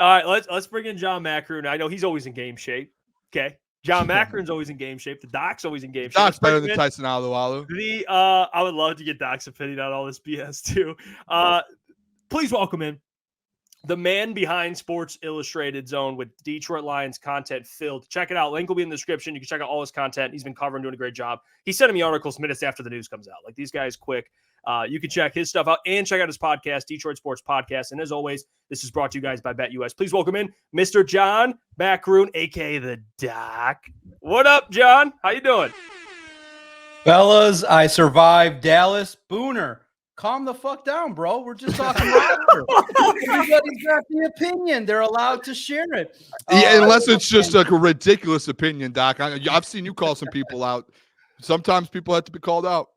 All right, let's bring in John Maakaron. I know he's always in game shape. Okay. John Macaron's always in game shape. The Doc's always in game shape. Doc's better than Tyson Alualu. I would love to get Doc's opinion on all this BS too. Please welcome in the man behind Sports Illustrated Zone with Detroit Lions content filled. Check it out. Link will be in the description. You can check out all his content. He's been covering, doing a great job. He's sending me articles minutes after the news comes out. Like, these guys quick. You can check his stuff out and check out his podcast, Detroit Sports Podcast. And as always, this is brought to you guys by BetUS. Please welcome in Mr. John Maakaron, a.k.a. the Doc. What up, John? How you doing? Fellas, I survived Dallas. Booner, calm the fuck down, bro. We're just talking roster. Everybody's got the opinion. They're allowed to share it. Yeah, unless it's just like a ridiculous opinion, Doc. I've seen you call some people out. Sometimes people have to be called out.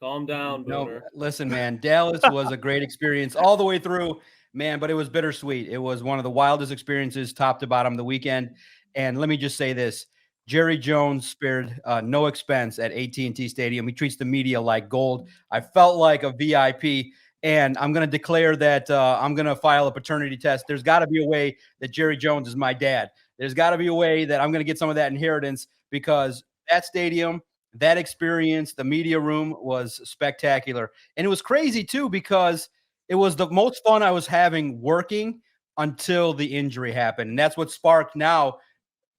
Calm down, Booner. No, listen, man. Dallas was a great experience all the way through, man, but it was bittersweet. It was one of the wildest experiences, top to bottom, the weekend. And let me just say this. Jerry Jones spared no expense at AT&T Stadium. He treats the media like gold. I felt like a VIP, and I'm going to declare that I'm going to file a paternity test. There's got to be a way that Jerry Jones is my dad. There's got to be a way that I'm going to get some of that inheritance, because that stadium, that experience, the media room was spectacular. And it was crazy, too, because it was the most fun I was having working until the injury happened. And that's what sparked now.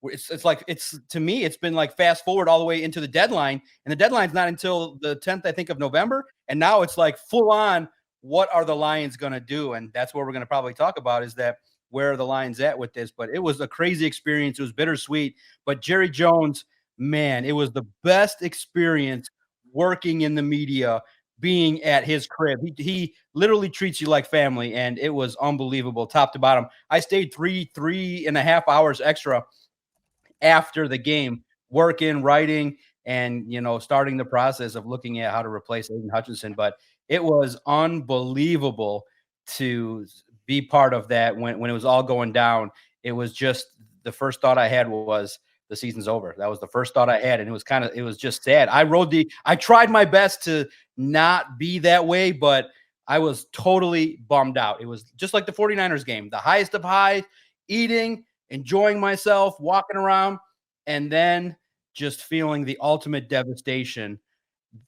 To me, it's been like fast forward all the way into the deadline, and the deadline's not until the 10th, I think, of November. And now it's like full on, what are the Lions going to do? And that's what we're going to probably talk about, is that where are the Lions at with this? But it was a crazy experience. It was bittersweet. But Jerry Jones, man, it was the best experience working in the media, being at his crib. He literally treats you like family, and it was unbelievable, top to bottom. I stayed three and a half hours extra after the game, working, writing, and, starting the process of looking at how to replace Aidan Hutchinson. But it was unbelievable to be part of that when it was all going down. It was just, the first thought I had was, the season's over. That was the first thought I had. And it was just sad. I tried my best to not be that way, but I was totally bummed out. It was just like the 49ers game, the highest of highs, eating, enjoying myself, walking around, and then just feeling the ultimate devastation,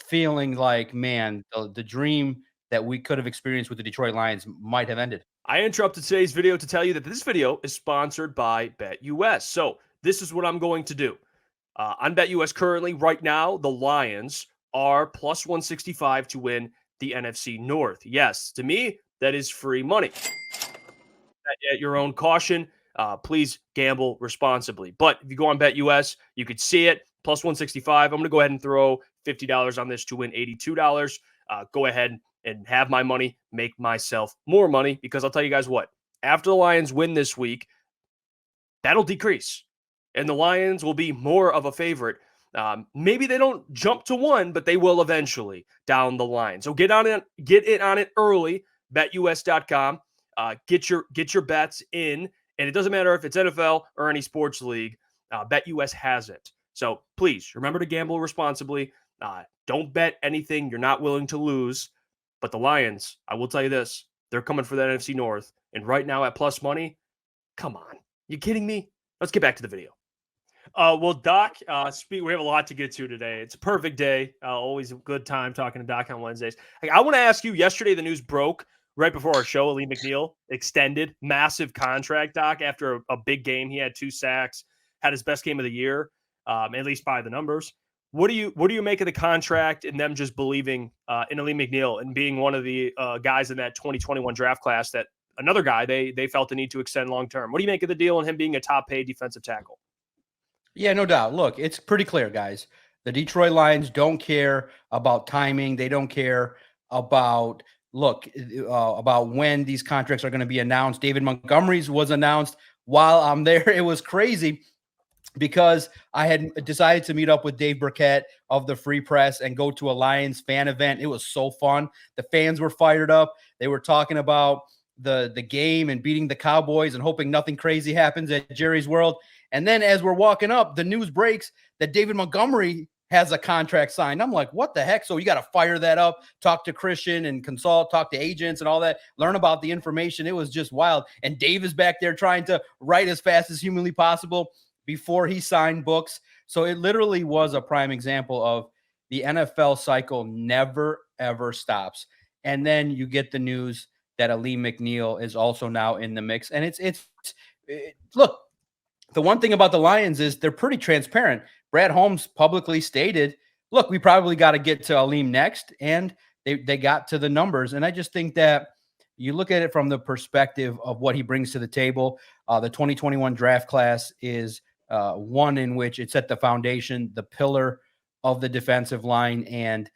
feeling like, man, the dream that we could have experienced with the Detroit Lions might have ended. I interrupted today's video to tell you that this video is sponsored by BetUS. So this is what I'm going to do. On BetUS currently, right now, the Lions are plus 165 to win the NFC North. Yes, to me, that is free money. At your own caution. Please gamble responsibly. But if you go on BetUS, you could see it, plus 165. I'm going to go ahead and throw $50 on this to win $82. Go ahead and have my money, make myself more money, because I'll tell you guys what, after the Lions win this week, that'll decrease, and the Lions will be more of a favorite. Maybe they don't jump to 1, but they will eventually down the line. So get in on it early, betus.com. Get your bets in. And it doesn't matter if it's NFL or any sports league, BetUS has it. So please remember to gamble responsibly. Don't bet anything you're not willing to lose. But the Lions, I will tell you this, they're coming for the NFC North. And right now at plus money, come on. You kidding me? Let's get back to the video. Well, Doc, we have a lot to get to today. It's a perfect day. Always a good time talking to Doc on Wednesdays. I want to ask you, yesterday the neast broke right before our show. Alim McNeill extended massive contract, Doc, after a big game. He had 2 sacks, had his best game of the year, at least by the numbers. What do you make of the contract and them just believing in Alim McNeill and being one of the guys in that 2021 draft class that another guy they felt the need to extend long term? What do you make of the deal and him being a top paid defensive tackle? Yeah, no doubt. Look, it's pretty clear, guys. The Detroit Lions don't care about timing. They don't care about when these contracts are going to be announced. David Montgomery's was announced while I'm there. It was crazy because I had decided to meet up with Dave Burkett of the Free Press and go to a Lions fan event. It was so fun. The fans were fired up. They were talking about the game and beating the Cowboys and hoping nothing crazy happens at Jerry's World. And then as we're walking up, the news breaks that David Montgomery has a contract signed. I'm like, what the heck? So you got to fire that up, talk to Christian and consult, talk to agents and all that, learn about the information. It was just wild. And Dave is back there trying to write as fast as humanly possible before he signed books. So it literally was a prime example of the NFL cycle never, ever stops. And then you get the news that Alim McNeill is also now in the mix. And look, the one thing about the Lions is they're pretty transparent. Brad Holmes publicly stated, look, we probably got to get to Alim next. And they got to the numbers. And I just think that you look at it from the perspective of what he brings to the table. The 2021 draft class is one in which it set the foundation, the pillar of the defensive line, and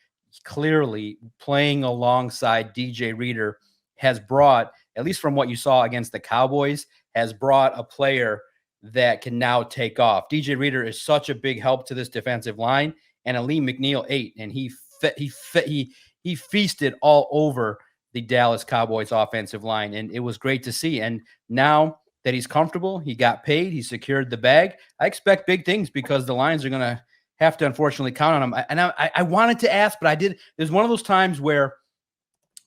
clearly playing alongside DJ Reader has brought, at least from what you saw against the Cowboys, has brought a player that can now take off. DJ Reader is such a big help to this defensive line, and Alim McNeill ate, and he feasted all over the Dallas Cowboys offensive line, and it was great to see. And now that he's comfortable, he got paid, he secured the bag. I expect big things because the Lions are going to have to unfortunately count on him. And I wanted to ask, but I did. There's one of those times where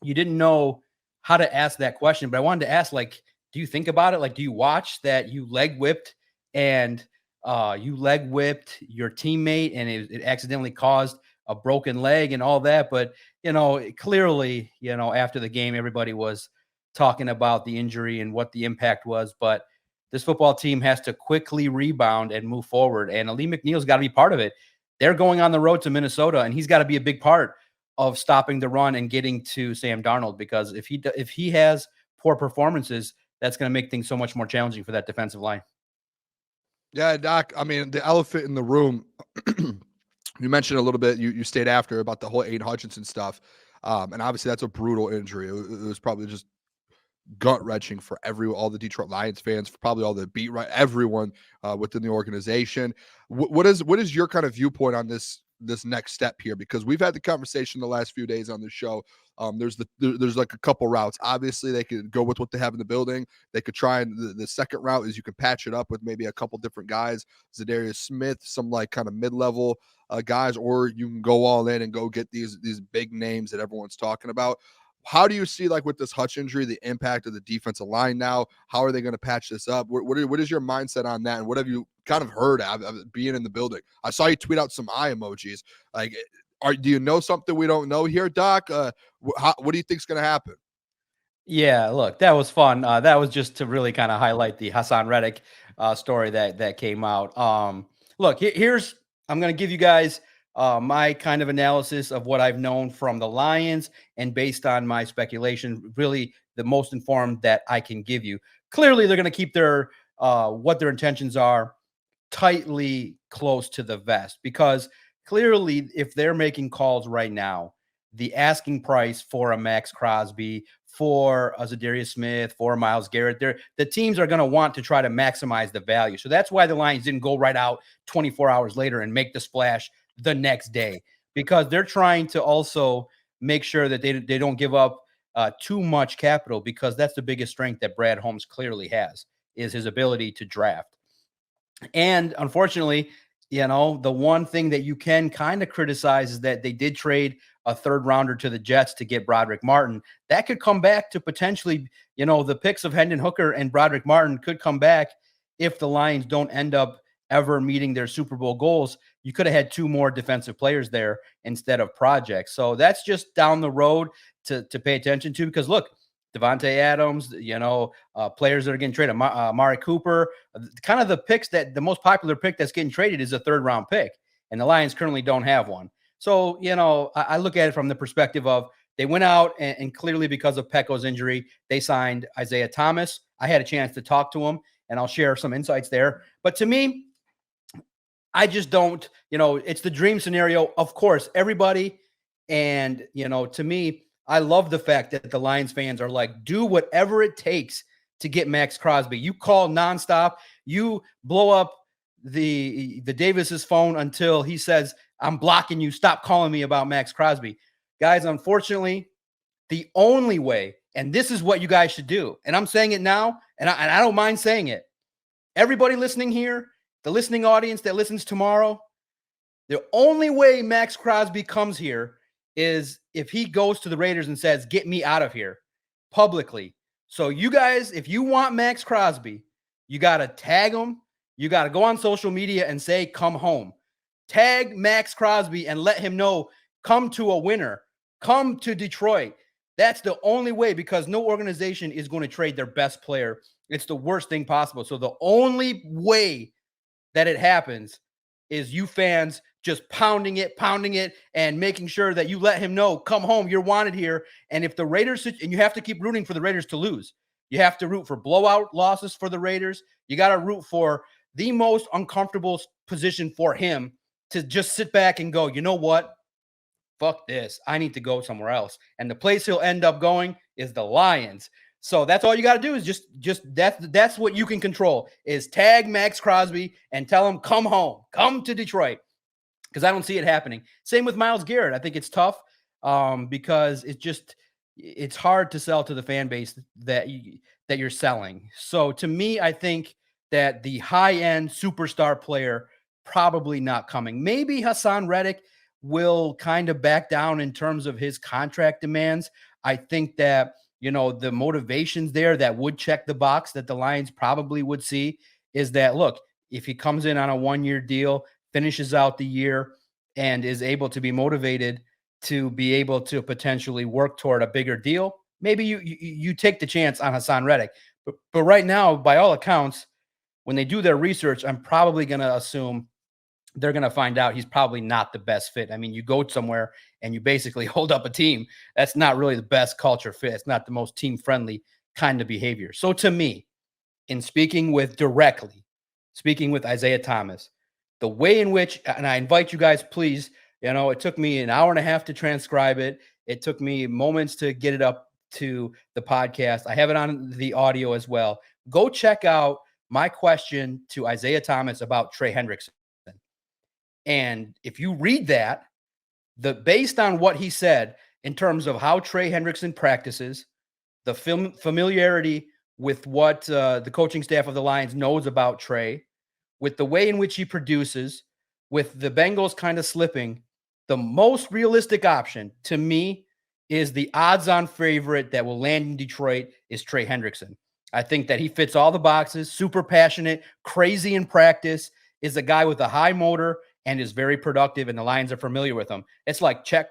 you didn't know how to ask that question, but I wanted to ask, like, do you think about it? Like, do you watch that you leg whipped and you leg whipped your teammate and it accidentally caused a broken leg and all that? But, clearly, after the game, everybody was talking about the injury and what the impact was. But this football team has to quickly rebound and move forward. And Alim McNeill's got to be part of it. They're going on the road to Minnesota, and he's got to be a big part of stopping the run and getting to Sam Darnold, because if he has poor performances, that's going to make things so much more challenging for that defensive line. Yeah, Doc, I mean, the elephant in the room, you mentioned a little bit, you stayed after about the whole Aidan Hutchinson stuff. And obviously that's a brutal injury. It was probably just gut-wrenching for all the Detroit Lions fans, for probably all the everyone within the organization. What is your kind of viewpoint on this next step here? Because we've had the conversation the last few days on the show. There's like a couple routes. Obviously, they could go with what they have in the building. They could try, and the second route is you can patch it up with maybe a couple different guys, Zadarius Smith, some like kind of mid-level guys, or you can go all in and go get these big names that everyone's talking about. How do you see, like, with this Hutch injury, the impact of the defensive line now? How are they going to patch this up? What is your mindset on that? And what have you kind of heard of being in the building? I saw you tweet out some eye emojis. Like, do you know something we don't know here, Doc? What do you think is going to happen? Yeah, look, that was fun. That was just to really kind of highlight the Hassan Reddick story that came out. Look, I'm going to give you guys my kind of analysis of what I've known from the Lions, and based on my speculation, really the most informed that I can give you. Clearly, they're going to keep their what their intentions are tightly close to the vest, because clearly, if they're making calls right now, the asking price for a Max Crosby, for a Zadarius Smith, for Myles Garrett, the teams are going to want to try to maximize the value. So that's why the Lions didn't go right out 24 hours later and make the splash the next day, because they're trying to also make sure that they don't give up too much capital, because that's the biggest strength that Brad Holmes clearly has, is his ability to draft. And unfortunately, the one thing that you can kind of criticize is that they did trade a third rounder to the Jets to get Broderick Martin. That could come back to potentially, the picks of Hendon Hooker and Broderick Martin could come back if the Lions don't end up ever meeting their Super Bowl goals. You could have had two more defensive players there instead of projects. So that's just down the road to pay attention to, because look, Devontae Adams, players that are getting traded, Amari Cooper, kind of the picks that the most popular pick that's getting traded is a third round pick, and the Lions currently don't have one. So, I look at it from the perspective of they went out and clearly because of Pecco's injury, they signed Isaiah Thomas. I had a chance to talk to him, and I'll share some insights there. But to me, I just don't, it's the dream scenario. Of course, everybody. And, to me, I love the fact that the Lions fans are like, do whatever it takes to get Max Crosby. You call nonstop. You blow up the Davis's phone until he says, I'm blocking you. Stop calling me about Max Crosby. Guys, unfortunately, the only way, and this is what you guys should do, and I'm saying it now, and I don't mind saying it. Everybody listening here, the listening audience that listens tomorrow, The only way Max Crosby comes here is if he goes to the Raiders and says, get me out of here publicly. So you guys, if you want Max Crosby, you got to tag him. You got to go on social media and say, come home. Tag Max Crosby and let him know, come to a winner. Come to Detroit. That's the only way, because no organization is going to trade their best player. It's the worst thing possible. So the only way that it happens is you fans just pounding it, and making sure that you let him know, come home, you're wanted here. And if the Raiders, and you have to keep rooting for the Raiders to lose. You have to root for blowout losses for the Raiders. You got to root for the most uncomfortable position for him to just sit back and go, you know what? Fuck this. I need to go somewhere else. And the place he'll end up going is the Lions. So that's all you got to do is just that's what you can control, is tag Max Crosby and tell him, come home, come to Detroit. Because I don't see it happening. Same with Myles Garrett. I think it's tough because it's hard to sell to the fan base that you're selling. So to me, I think that the high-end superstar player probably not coming. Maybe Hassan Reddick will kind of back down in terms of his contract demands. I think that, the motivations there that would check the box that the Lions probably would see is that, look, if he comes in on a 1-year deal, finishes out the year, and is able to be motivated to be able to potentially work toward a bigger deal, maybe you take the chance on Hassan Reddick. But right now, by all accounts, when they do their research, I'm probably going to assume they're going to find out he's probably not the best fit. I mean, you go somewhere and you basically hold up a team. That's not really the best culture fit. It's not the most team-friendly kind of behavior. So to me, in speaking with Isaiah Thomas, the way in which, and I invite you guys, please, it took me an hour and a half to transcribe it. It took me moments to get it up to the podcast. I have it on the audio as well. Go check out my question to Isaiah Thomas about Trey Hendrickson. And if you read that, based on what he said in terms of how Trey Hendrickson practices, the familiarity with what the coaching staff of the Lions knows about Trey, with the way in which he produces, with the Bengals kind of slipping, the most realistic option to me is the odds-on favorite that will land in Detroit is Trey Hendrickson. I think that he fits all the boxes, super passionate, crazy in practice, is a guy with a high motor, and is very productive, and the Lions are familiar with him. It's like check.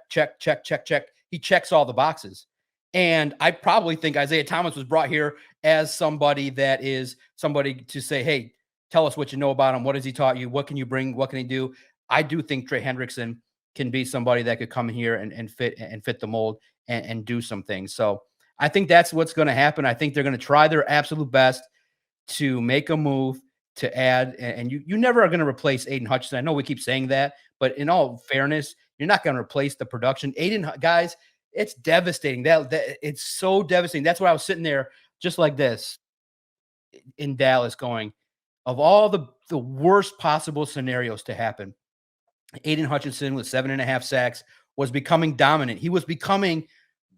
He checks all the boxes. And I probably think Isaiah Thomas was brought here as somebody to say, hey, tell us what you know about him. What has he taught you? What can you bring? What can he do? I do think Trey Hendrickson can be somebody that could come here and fit the mold and do some things. So I think that's what's going to happen. I think they're going to try their absolute best to make a move to add, and you never are going to replace Aidan Hutchinson. I know we keep saying that, but in all fairness, you're not going to replace the production. Aidan, guys, it's devastating. That it's so devastating. That's why I was sitting there just like this in Dallas going, of all the worst possible scenarios to happen, Aidan Hutchinson with 7.5 sacks was becoming dominant. He was becoming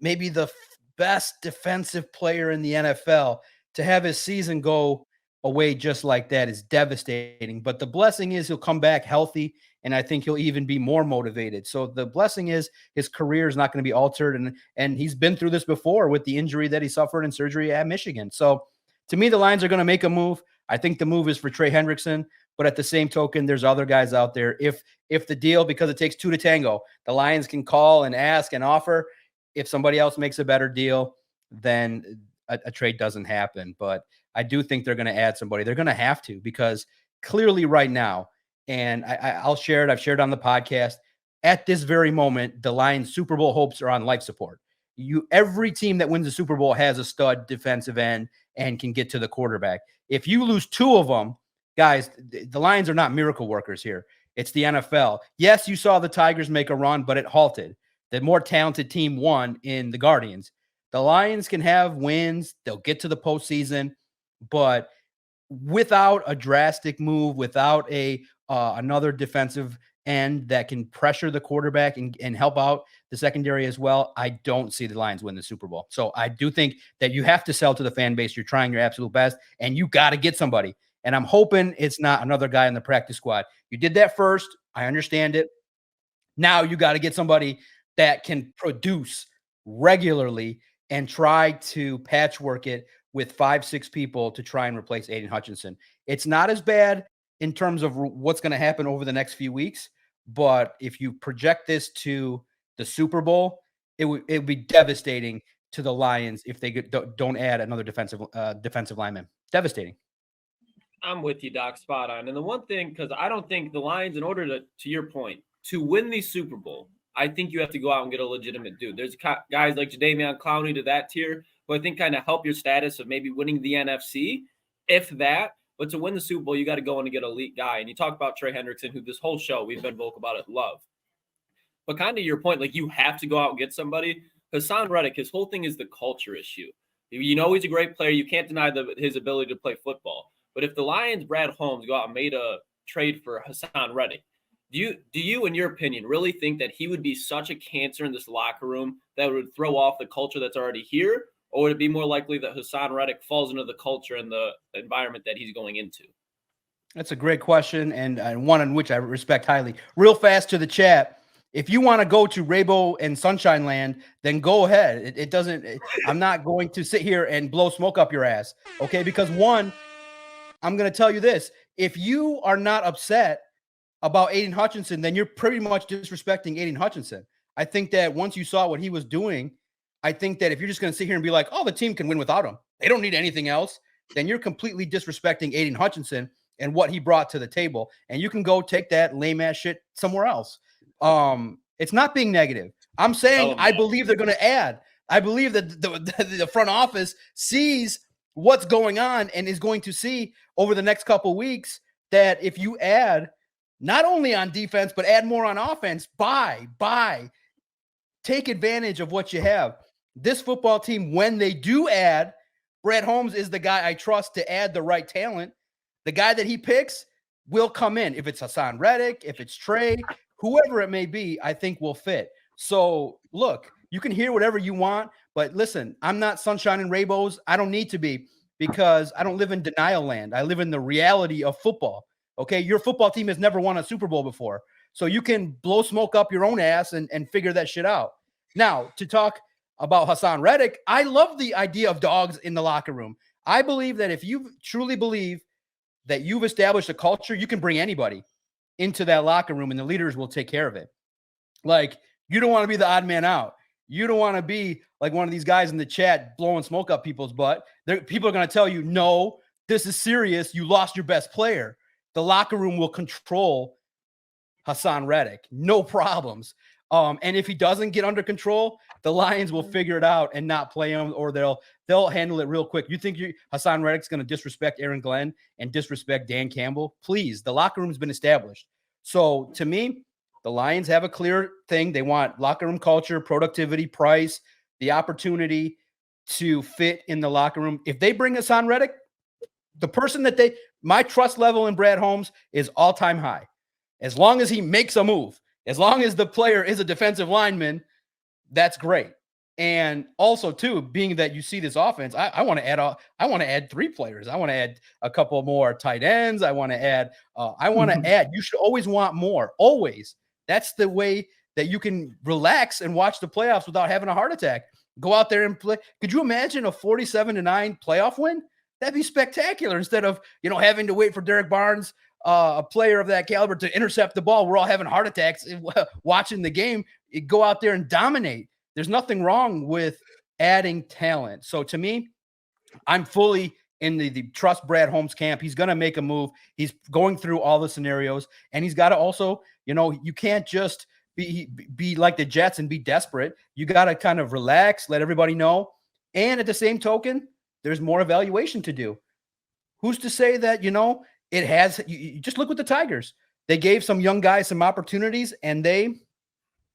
maybe the best defensive player in the NFL. To have his season go away just like that is devastating. But the blessing is he'll come back healthy, and I think he'll even be more motivated. So the blessing is his career is not going to be altered, and he's been through this before with the injury that he suffered in surgery at Michigan. So to me, the Lions are going to make a move. I think the move is for Trey Hendrickson, but at the same token, there's other guys out there. If the deal, because it takes two to tango, the Lions can call and ask and offer. If somebody else makes a better deal, then a trade doesn't happen. But I do think they're going to add somebody. They're going to have to, because clearly right now, and I'll share it. I've shared on the podcast. At this very moment, the Lions' Super Bowl hopes are on life support. Every team that wins the Super Bowl has a stud defensive end and can get to the quarterback. If you lose two of them, guys, the Lions are not miracle workers here. It's the NFL. Yes, you saw the Tigers make a run, but it halted. The more talented team won in the Guardians. The Lions can have wins. They'll get to the postseason, but without a drastic move, without another defensive end that can pressure the quarterback and help out the secondary as well, I don't see the Lions win the Super Bowl. So I do think that you have to sell to the fan base. You're trying your absolute best, and you got to get somebody. And I'm hoping it's not another guy in the practice squad. You did that first I understand it. Now you got to get somebody that can produce regularly and try to patchwork it with 5-6 people to try and replace Aidan Hutchinson. It's not as bad in terms of what's going to happen over the next few weeks, but if you project this to the Super Bowl, it would be devastating to the Lions if they don't add another defensive lineman. Devastating. I'm with you, Doc. Spot on. And the one thing, because I don't think the Lions, in order to your point, to win the Super Bowl, I think you have to go out and get a legitimate dude. There's guys like Jadeveon Clowney to that tier, who I think kind of help your status of maybe winning the NFC, if that. But to win the Super Bowl, you got to go in and get an elite guy. And you talk about Trey Hendrickson, who this whole show we've been vocal about it, love. But kind of your point, like you have to go out and get somebody. Haason Reddick, his whole thing is the culture issue. You know he's a great player. You can't deny his ability to play football. But if the Lions, Brad Holmes, go out and made a trade for Haason Reddick, do you, in your opinion, really think that he would be such a cancer in this locker room that would throw off the culture that's already here? Or would it be more likely that Haason Reddick falls into the culture and the environment that he's going into? That's a great question, and one in which I respect highly. Real fast to the chat. If you want to go to Rainbow and Sunshine Land, then go ahead. It doesn't. I'm not going to sit here and blow smoke up your ass, okay? Because one, I'm going to tell you this. If you are not upset about Aidan Hutchinson, then you're pretty much disrespecting Aidan Hutchinson. I think that once you saw what he was doing, I think that if you're just going to sit here and be like, oh, the team can win without him, they don't need anything else, then you're completely disrespecting Aidan Hutchinson and what he brought to the table. And you can go take that lame ass shit somewhere else. It's not being negative. I'm saying I believe they're going to add. I believe that the front office sees what's going on and is going to see over the next couple of weeks that if you add not only on defense, but add more on offense, take advantage of what you have. This football team, when they do add, Brad Holmes is the guy I trust to add the right talent. The guy that he picks will come in. If it's Haason Reddick, if it's Trey, whoever it may be, I think will fit. So look, you can hear whatever you want, but listen, I'm not sunshine and rainbows. I don't need to be, because I don't live in denial land. I live in the reality of football. Okay. Your football team has never won a Super Bowl before. So you can blow smoke up your own ass and figure that shit out. Now, to talk about Haason Reddick, I love the idea of dogs in the locker room. I believe that if you truly believe that you've established a culture, you can bring anybody into that locker room and the leaders will take care of it. Like, you don't want to be the odd man out. You don't want to be like one of these guys in the chat blowing smoke up people's butt. People are going to tell you, no, this is serious. You lost your best player. The locker room will control Haason Reddick. No problems. And if he doesn't get under control, the Lions will figure it out and not play him, or they'll handle it real quick. You think Haason Reddick's going to disrespect Aaron Glenn and disrespect Dan Campbell? Please, the locker room's been established. So to me, the Lions have a clear thing. They want locker room culture, productivity, price, the opportunity to fit in the locker room. If they bring Haason Reddick, the person that my trust level in Brad Holmes is all-time high. As long as he makes a move, as long as the player is a defensive lineman, that's great. And also, too, being that you see this offense, I want to add 3 players. I want to add a couple more tight ends. I want to add. You should always want more. Always. That's the way that you can relax and watch the playoffs without having a heart attack. Go out there and play. Could you imagine a 47-9 playoff win? That'd be spectacular. Instead of having to wait for Derek Barnes, a player of that caliber, to intercept the ball. We're all having heart attacks watching the game. Go out there and dominate. There's nothing wrong with adding talent. So to me, I'm fully in the trust Brad Holmes camp. He's going to make a move. He's going through all the scenarios, and he's got to also, you can't just be like the Jets and be desperate. You got to kind of relax, let everybody know. And at the same token, there's more evaluation to do. Who's to say that, it has, you just look with the Tigers. They gave some young guys some opportunities and they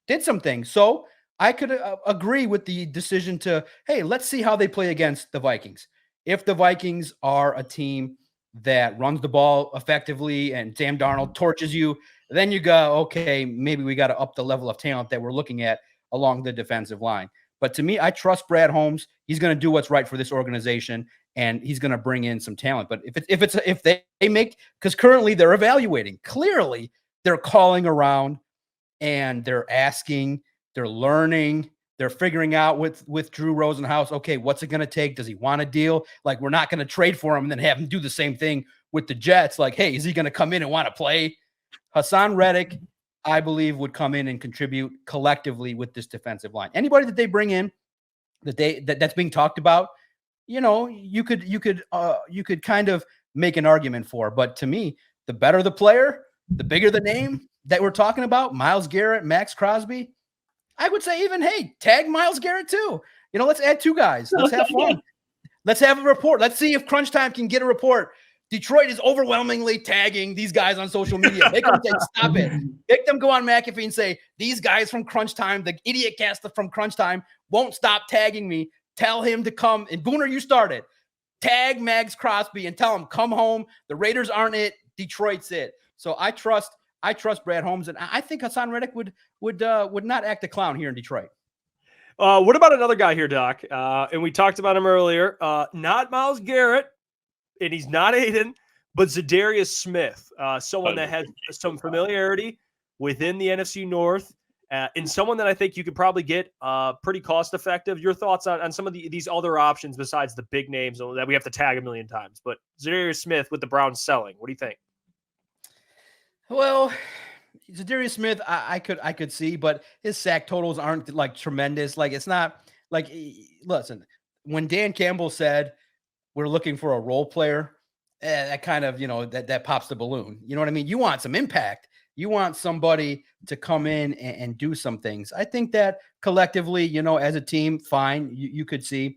did some things. So I could agree with the decision to, hey, let's see how they play against the Vikings. If the Vikings are a team that runs the ball effectively and Sam Darnold torches you, then you go, okay, maybe we got to up the level of talent that we're looking at along the defensive line. But to me, I trust Brad Holmes. He's going to do what's right for this organization, and he's going to bring in some talent. But if they make, because currently they're evaluating. Clearly, they're calling around and they're asking, they're learning, they're figuring out with Drew Rosenhaus, okay, what's it going to take? Does he want a deal? Like, we're not going to trade for him and then have him do the same thing with the Jets. Like, hey, is he going to come in and want to play? Hassan Reddick, I believe, would come in and contribute collectively with this defensive line. Anybody that they bring in that's being talked about, you could kind of make an argument for. But to me, the better the player, the bigger the name that we're talking about, Myles Garrett, Max Crosby, I would say even, hey, tag Myles Garrett too. Let's add 2 guys. Let's have fun. Let's have a report. Let's see if Crunch Time can get a report. Detroit is overwhelmingly tagging these guys on social media. Make them say, stop it. Make them go on McAfee and say, these guys from Crunch Time, the idiot cast from Crunch Time, won't stop tagging me. Tell him to come. And Booner, you started. Tag Max Crosby and tell him, come home. The Raiders aren't it. Detroit's it. So I trust Brad Holmes, and I think Hassan Reddick would not act a clown here in Detroit. What about another guy here, Doc? And we talked about him earlier. Not Myles Garrett, and he's not Aidan, but Zadarius Smith, someone that has some familiarity within the NFC North, and someone that I think you could probably get pretty cost-effective. Your thoughts on some of these other options besides the big names that we have to tag a million times, but Zadarius Smith with the Browns selling. What do you think? Well, Zadarius Smith, I could see, but his sack totals aren't like tremendous. Like, it's not like, listen, when Dan Campbell said we're looking for a role player, that kind of, that pops the balloon. You know what I mean? You want some impact. You want somebody to come in and do some things. I think that collectively, as a team, fine. You could see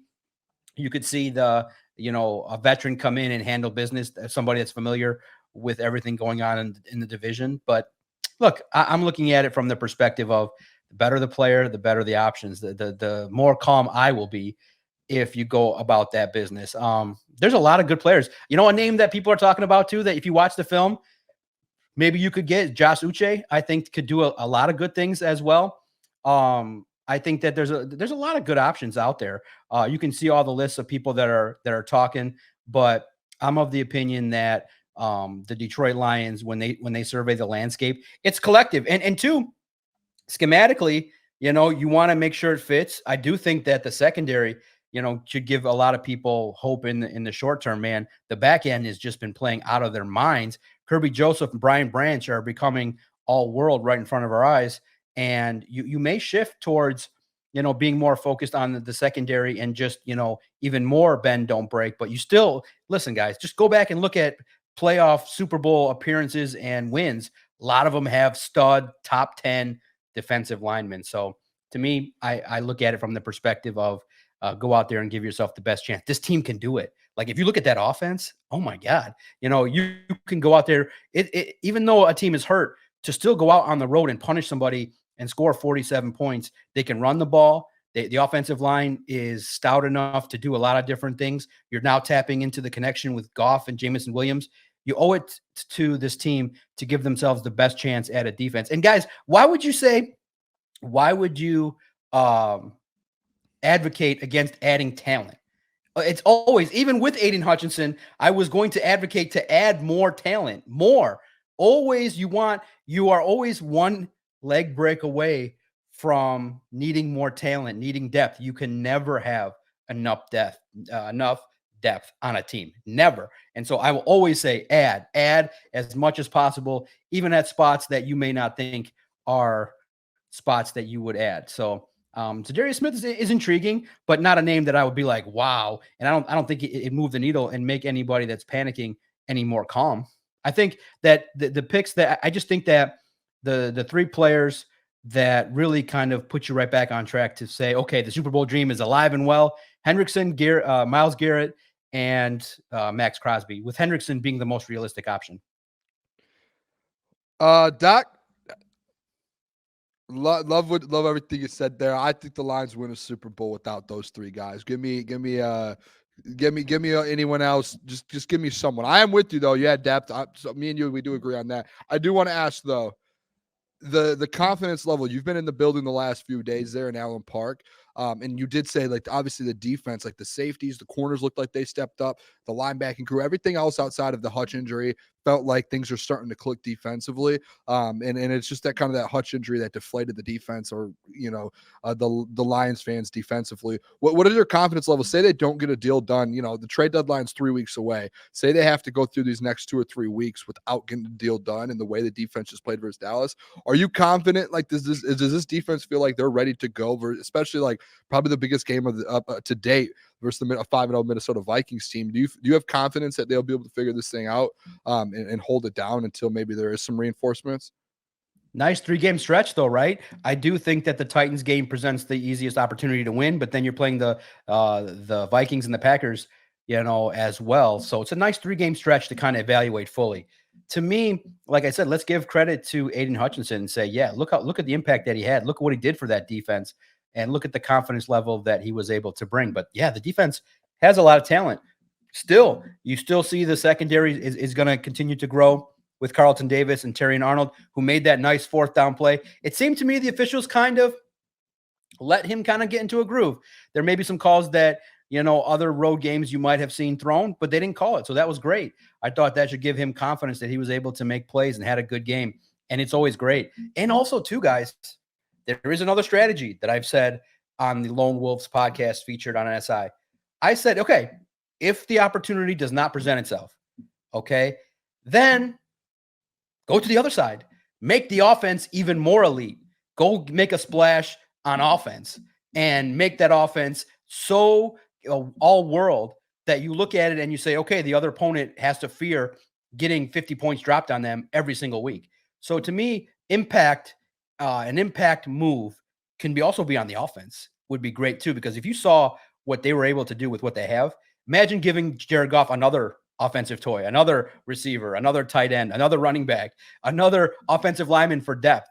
the, a veteran come in and handle business, somebody that's familiar with everything going on in the division. But look, I'm looking at it from the perspective of the better the player, the better the options, the more calm I will be if you go about that business. There's a lot of good players. A name that people are talking about too, that if you watch the film, maybe you could get Josh Uche. I think could do a lot of good things as well. I think that there's a lot of good options out there. You can see all the lists of people that are talking, but I'm of the opinion that the Detroit Lions, when they survey the landscape, it's collective. And 2, schematically, you want to make sure it fits. I do think that the secondary, should give a lot of people hope in the short term, man. The back end has just been playing out of their minds. Kirby Joseph and Brian Branch are becoming all world right in front of our eyes. And you may shift towards, being more focused on the secondary and just, even more bend, don't break. But you still, listen, guys, just go back and look at playoff Super Bowl appearances and wins. A lot of them have stud top 10 defensive linemen. So to me, I look at it from the perspective of go out there and give yourself the best chance. This team can do it. Like, if you look at that offense, oh my God, you can go out there, even though a team is hurt, to still go out on the road and punish somebody and score 47 points. They can run the ball. The offensive line is stout enough to do a lot of different things. You're now tapping into the connection with Goff and Jameson Williams. You owe it to this team to give themselves the best chance at a defense. And guys, why would you advocate against adding talent? It's always, even with Aidan Hutchinson, I was going to advocate to add more talent, more. Always, you are always one leg break away from needing more talent, needing depth. You can never have enough depth on a team. Never. And so I will always say add as much as possible, even at spots that you may not think are spots that you would add. So Zadarius Smith is intriguing, but not a name that I would be like, wow. And I don't think it moved the needle and make anybody that's panicking any more calm. I think that the picks that I just think that the 3 players that really kind of put you right back on track to say, okay, the Super Bowl dream is alive and well. Hendrickson, Myles Garrett, and Max Crosby, with Hendrickson being the most realistic option. Doc, love everything you said there. I think the Lions win a Super Bowl without those 3 guys. Give me anyone else. Just give me someone. I am with you though. You had depth. So me and you, we do agree on that. I do want to ask though, the confidence level. You've been in the building the last few days there in Allen Park. And you did say, like, obviously the defense, like the safeties, the corners looked like they stepped up, the linebacking crew, everything else outside of the Hutch injury felt like things are starting to click defensively. And it's just that kind of that Hutch injury that deflated the defense, or, the Lions fans defensively. What is your confidence level? Say they don't get a deal done. The trade deadline's 3 weeks away. Say they have to go through these next 2 or 3 weeks without getting the deal done in the way the defense just played versus Dallas. Are you confident? Like, does this defense feel like they're ready to go? Especially like probably the biggest game of the to date versus the 5-0 Minnesota Vikings team. Do you have confidence that they'll be able to figure this thing out and hold it down until maybe there is some reinforcements? Nice 3-game stretch, though, right? I do think that the Titans game presents the easiest opportunity to win, but then you're playing the Vikings and the Packers, as well. So it's a nice 3-game stretch to kind of evaluate fully. To me, like I said, let's give credit to Aidan Hutchinson and say, yeah, look at the impact that he had. Look at what he did for that defense, and look at the confidence level that he was able to bring. But yeah, the defense has a lot of talent. Still, you still see the secondary is going to continue to grow with Carlton Davis and Terrion Arnold, who made that nice 4th down play. It seemed to me the officials kind of let him kind of get into a groove. There may be some calls that, other road games you might have seen thrown, but they didn't call it. So that was great. I thought that should give him confidence that he was able to make plays and had a good game. And it's always great. And also, too, guys, there is another strategy that I've said on the Lone Wolves podcast featured on SI. I said, okay, if the opportunity does not present itself, okay, then go to the other side. Make the offense even more elite. Go make a splash on offense and make that offense so all world that you look at it and you say, okay, the other opponent has to fear getting 50 points dropped on them every single week. So to me, an impact move can also be on the offense would be great too, because if you saw what they were able to do with what they have, imagine giving Jared Goff another offensive toy, another receiver, another tight end, another running back, another offensive lineman for depth.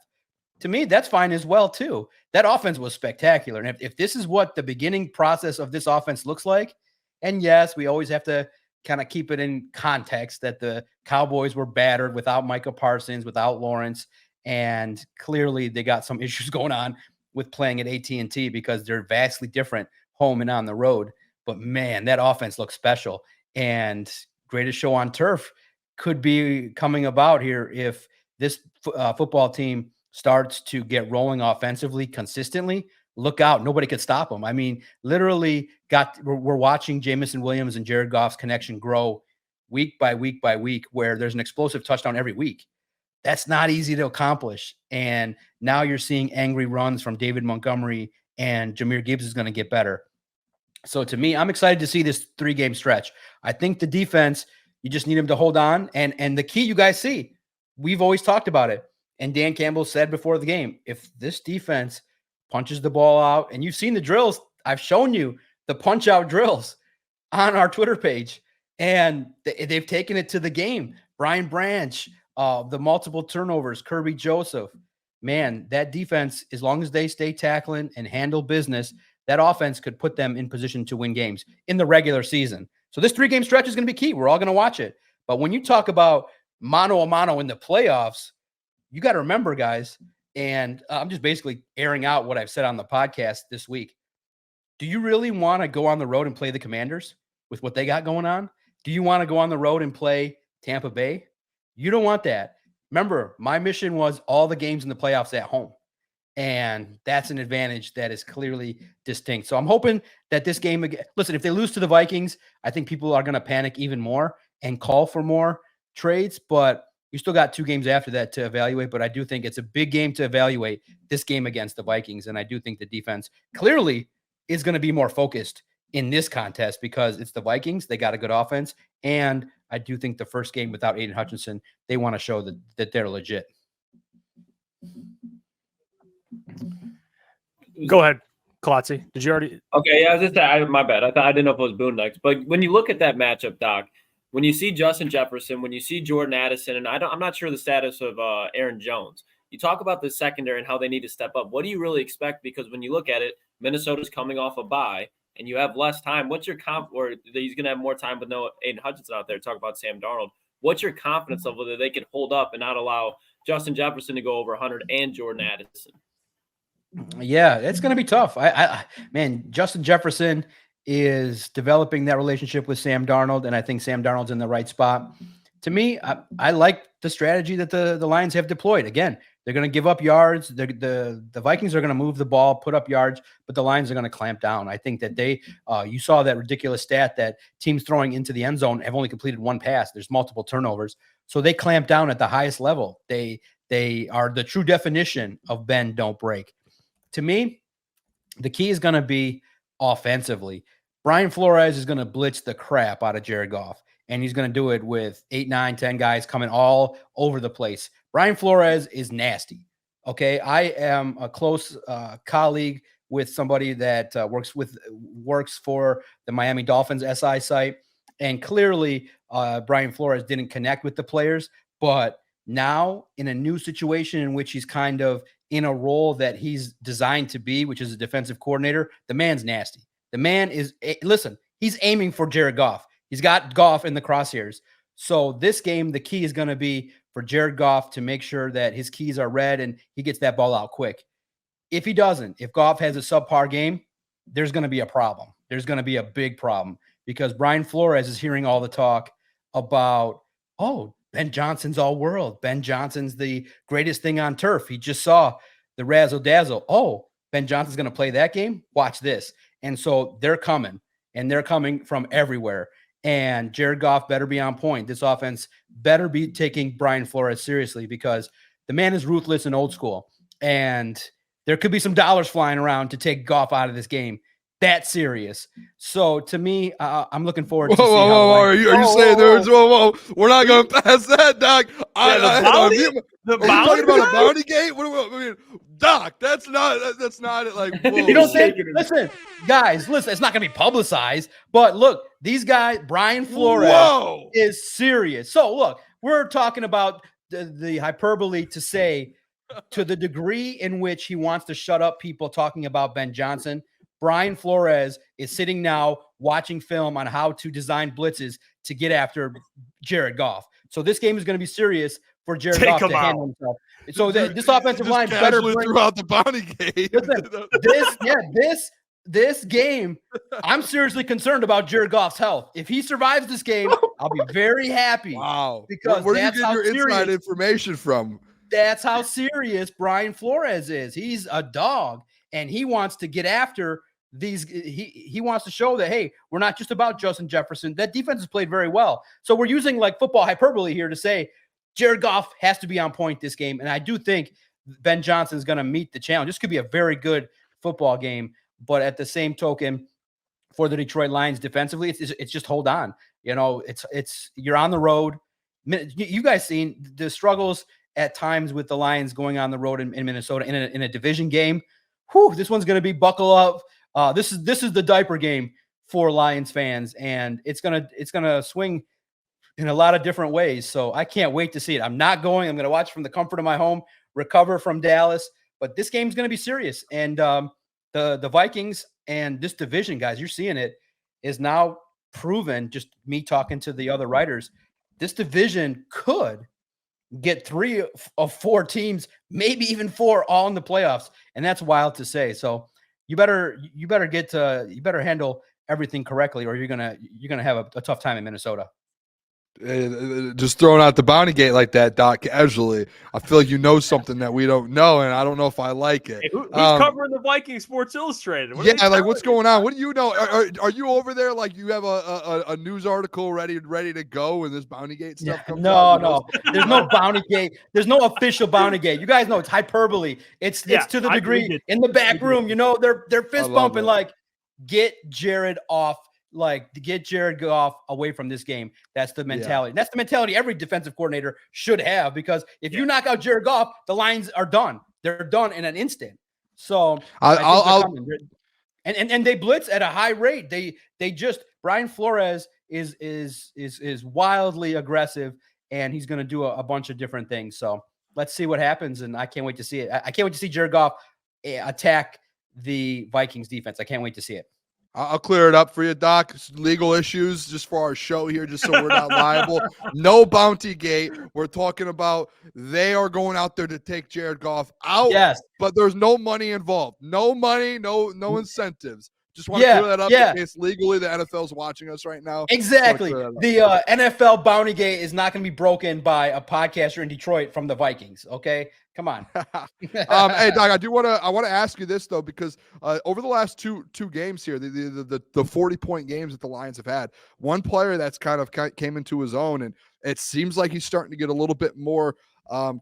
To me, that's fine as well too. That offense was spectacular. And if this is what the beginning process of this offense looks like, and yes, we always have to kind of keep it in context that the Cowboys were battered without Micah Parsons, without Lawrence, and clearly they got some issues going on with playing at AT&T because they're vastly different home and on the road. But man, that offense looks special, and greatest show on turf could be coming about here if this football team starts to get rolling offensively consistently. Look out. Nobody could stop them. I mean, literally we're watching Jamison Williams and Jared Goff's connection grow week by week by week, where there's an explosive touchdown every week. That's not easy to accomplish. And now you're seeing angry runs from David Montgomery, and Jahmyr Gibbs is going to get better. So to me, I'm excited to see this 3-game stretch. I think the defense, you just need them to hold on. And the key, you guys see, we've always talked about it. And Dan Campbell said before the game, if this defense punches the ball out, and you've seen the drills, I've shown you the punch out drills on our Twitter page, and they've taken it to the game. Brian Branch, the multiple turnovers, Kirby Joseph, man, that defense, as long as they stay tackling and handle business, that offense could put them in position to win games in the regular season. So this 3-game stretch is going to be key. We're all going to watch it. But when you talk about mano a mano in the playoffs, you got to remember, guys, and I'm just basically airing out what I've said on the podcast this week. Do you really want to go on the road and play the Commanders with what they got going on? Do you want to go on the road and play Tampa Bay? You don't want that. Remember, my mission was all the games in the playoffs at home. And that's an advantage that is clearly distinct. So I'm hoping that this game, listen, if they lose to the Vikings, I think people are going to panic even more and call for more trades. But you still got 2 games after that to evaluate. But I do think it's a big game to evaluate, this game against the Vikings. And I do think the defense clearly is going to be more focused in this contest because it's the Vikings. They got a good offense. And I do think the first game without Aidan Hutchinson, they want to show that they're legit. Go ahead, Klotzy. Did you already? Okay, yeah, I was just my bad. I didn't know if it was Boone next. But when you look at that matchup, Doc, when you see Justin Jefferson, when you see Jordan Addison, and I'm not sure the status of Aaron Jones. You talk about the secondary and how they need to step up. What do you really expect? Because when you look at it, Minnesota's coming off a bye, and you have less time. What's your or he's going to have more time with no Aidan Hutchinson out there? Talk about Sam Darnold. What's your confidence level that they can hold up and not allow Justin Jefferson to go over 100 and Jordan Addison? Yeah, it's going to be tough. Man, Justin Jefferson is developing that relationship with Sam Darnold, and I think Sam Darnold's in the right spot. To me, I like the strategy that the Lions have deployed. Again, they're going to give up yards. The Vikings are going to move the ball, put up yards, but the Lions are going to clamp down. I think that you saw that ridiculous stat that teams throwing into the end zone have only completed one pass. There's multiple turnovers. So they clamp down at the highest level. They are the true definition of bend, don't break. To me, the key is going to be offensively. Brian Flores is going to blitz the crap out of Jared Goff, and he's going to do it with 8, 9, 10 guys coming all over the place. Brian Flores is nasty. Okay, I am a close colleague with somebody that works for the Miami Dolphins SI site, and clearly Brian Flores didn't connect with the players, but now in a new situation in which he's kind of in a role that he's designed to be, which is a defensive coordinator, the man's nasty. The man is, listen, he's aiming for Jared Goff. He's got Goff in the crosshairs. So this game, the key is going to be for Jared Goff to make sure that his keys are read and he gets that ball out quick. If he doesn't, if Goff has a subpar game, there's going to be a problem. There's going to be a big problem because Brian Flores is hearing all the talk about, oh, Ben Johnson's all world. Ben Johnson's the greatest thing on turf. He just saw the razzle dazzle. Oh, Ben Johnson's going to play that game? Watch this. And so they're coming, and they're coming from everywhere. And Jared Goff better be on point. This offense better be taking Brian Flores seriously because the man is ruthless and old school. And there could be some dollars flying around to take Goff out of this game. That serious. So to me, I'm looking forward to see how are you saying there's whoa. We're not going to pass that, Doc. The talking about a bounty gate? I mean, Doc, that's not it. Like, whoa. You don't think? Listen, guys, it's not going to be publicized. But look, these guys, Brian Flores is serious. So look, we're talking about the hyperbole to say to the degree in which he wants to shut up people talking about Ben Johnson. Brian Flores is sitting now watching film on how to design blitzes to get after Jared Goff. So this game is going to be serious for Jared Goff to handle himself. So this offensive line better bring throughout the bounty gate. Listen, this game, I'm seriously concerned about Jared Goff's health. If he survives this game, I'll be very happy. Wow. Because where do you get your inside information from? That's how serious Brian Flores is. He's a dog. And he wants to get after these. He wants to show that, hey, we're not just about Justin Jefferson. That defense has played very well. So we're using like football hyperbole here to say Jared Goff has to be on point this game. And I do think Ben Johnson is going to meet the challenge. This could be a very good football game. But at the same token, for the Detroit Lions defensively, it's just hold on. You know, it's you're on the road. You guys seen the struggles at times with the Lions going on the road in Minnesota in a division game. Whew, this one's going to be buckle up. This is the diaper game for Lions fans, and it's gonna swing in a lot of different ways. So I can't wait to see it. I'm not going. I'm going to watch from the comfort of my home, recover from Dallas. But this game's going to be serious, and the Vikings and this division, guys, you're seeing it, is now proven. Just me talking to the other writers, this division could get 3 of 4 teams, maybe even 4, all in the playoffs, and that's wild to say. So you better handle everything correctly, or you're gonna have a tough time in Minnesota. Just throwing out the bounty gate like that, Doc, casually. I feel like you know something that we don't know, and I don't know if I like it. Hey, who's covering the Vikings Sports Illustrated? What's going on? What do you know? Are you over there like you have a news article ready to go when this bounty gate stuff comes out? No. There's no bounty gate. There's no official bounty gate. You guys know it's hyperbole. It's to the degree in the back room, you know, they're fist bumping like, get Jared off. Like, to get Jared Goff away from this game. That's the mentality. That's the mentality every defensive coordinator should have, because if you knock out Jared Goff, the Lions are done. They're done in an instant. So and they blitz at a high rate. They just Brian Flores is wildly aggressive, and he's going to do a bunch of different things. So let's see what happens, and I can't wait to see it. I can't wait to see Jared Goff attack the Vikings defense. I can't wait to see it. I'll clear it up for you, Doc. Legal issues just for our show here, just so we're not liable. No bounty gate. We're talking about they are going out there to take Jared Goff out, Yes. but there's no money involved. No money, no incentives. Just want to clear that up in case legally the NFL's watching us right now. Exactly. The NFL bounty gate is not going to be broken by a podcaster in Detroit from the Vikings. Okay, come on. Hey, Doc, I want to ask you this though, because over the last two games here, the 40-point games that the Lions have had, one player that's kind of came into his own, and it seems like he's starting to get a little bit more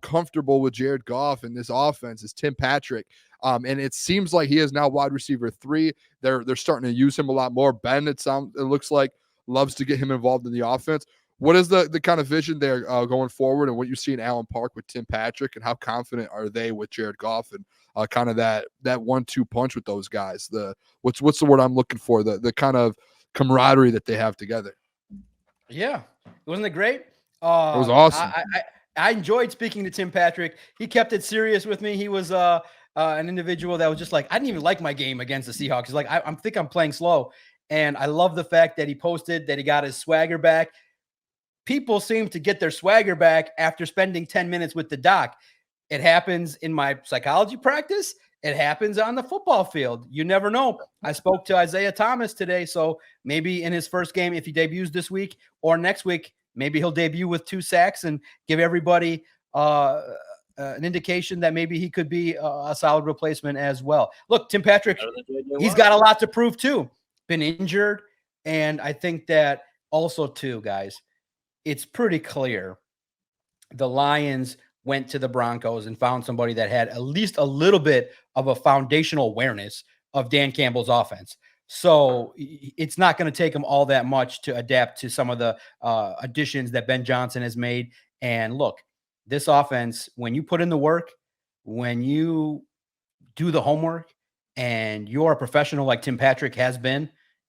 comfortable with Jared Goff and this offense is Tim Patrick. And it seems like he is now wide receiver 3. They're starting to use him a lot more. Ben, it looks like, loves to get him involved in the offense. What is the kind of vision there going forward, and what you see in Allen Park with Tim Patrick, and how confident are they with Jared Goff and kind of that 1-2 punch with those guys? What's the word I'm looking for? The kind of camaraderie that they have together. Yeah, wasn't it great? It was awesome. I enjoyed speaking to Tim Patrick. He kept it serious with me. He was an individual that was just like, I didn't even like my game against the Seahawks. He's like, I think I'm playing slow. And I love the fact that he posted that he got his swagger back. People seem to get their swagger back after spending 10 minutes with the doc. It happens in my psychology practice. It happens on the football field. You never know. I spoke to Isaiah Thomas today. So maybe in his first game, if he debuts this week or next week, maybe he'll debut with 2 sacks and give everybody an indication that maybe he could be a solid replacement as well. Look, Tim Patrick, he's got a lot to prove too. Been injured. And I think that also too, guys, it's pretty clear the Lions went to the Broncos and found somebody that had at least a little bit of a foundational awareness of Dan Campbell's offense. So it's not going to take him all that much to adapt to some of the additions that Ben Johnson has made. And look, this offense, when you put in the work, when you do the homework, and you're a professional like Tim Patrick has been,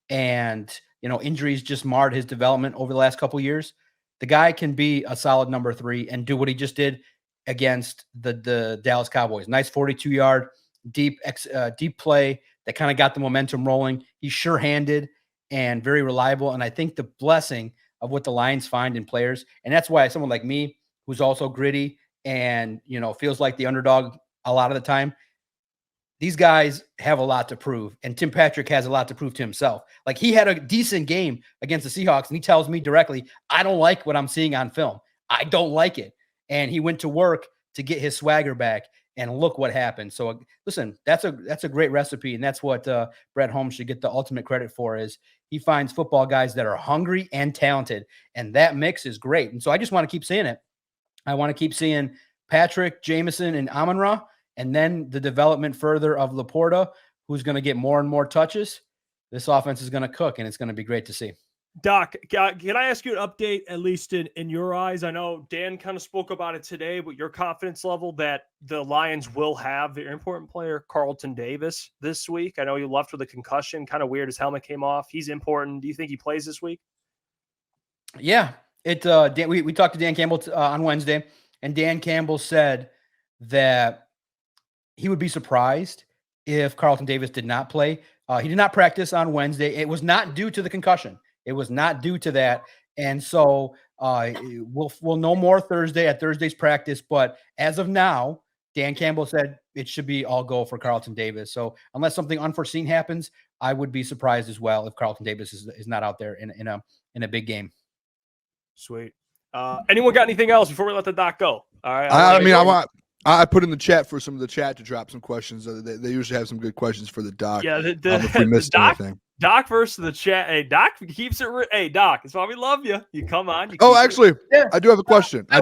and injuries just marred his development over the last couple of years, the guy can be a solid number 3 and do what he just did against the Dallas Cowboys. Nice 42-yard deep play that kind of got the momentum rolling. He's sure-handed and very reliable. And I think the blessing of what the Lions find in players, and that's why someone like me, who's also gritty and, feels like the underdog a lot of the time, these guys have a lot to prove. And Tim Patrick has a lot to prove to himself. Like, he had a decent game against the Seahawks, and he tells me directly, I don't like what I'm seeing on film. I don't like it. And he went to work to get his swagger back, and look what happened. So listen, that's a great recipe. And that's what Brett Holmes should get the ultimate credit for, is he finds football guys that are hungry and talented. And that mix is great. And so I just want to keep seeing it. I want to keep seeing Patrick, Jameson, and Amon-Ra, and then the development further of Laporta, who's going to get more and more touches. This offense is going to cook, and it's going to be great to see. Doc, can I ask you an update, at least in your eyes? I know Dan kind of spoke about it today, but your confidence level that the Lions will have their important player, Carlton Davis, this week. I know you left with a concussion, kind of weird. His helmet came off. He's important. Do you think he plays this week? Yeah. We talked to Dan Campbell on Wednesday, and Dan Campbell said that he would be surprised if Carlton Davis did not play. He did not practice on Wednesday. It was not due to the concussion. It was not due to that. And so we'll know more Thursday at Thursday's practice. But as of now, Dan Campbell said it should be all go for Carlton Davis. So unless something unforeseen happens, I would be surprised as well if Carlton Davis is not out there in a big game. Sweet. Anyone got anything else before we let the doc go? All right. I put in the chat for some of the chat to drop some questions. They usually have some good questions for the doc. Yeah, if we missed anything. Doc versus the chat. Hey, Doc keeps it. Hey, Doc, that's why we love you. You come on. Actually, I do have a question. I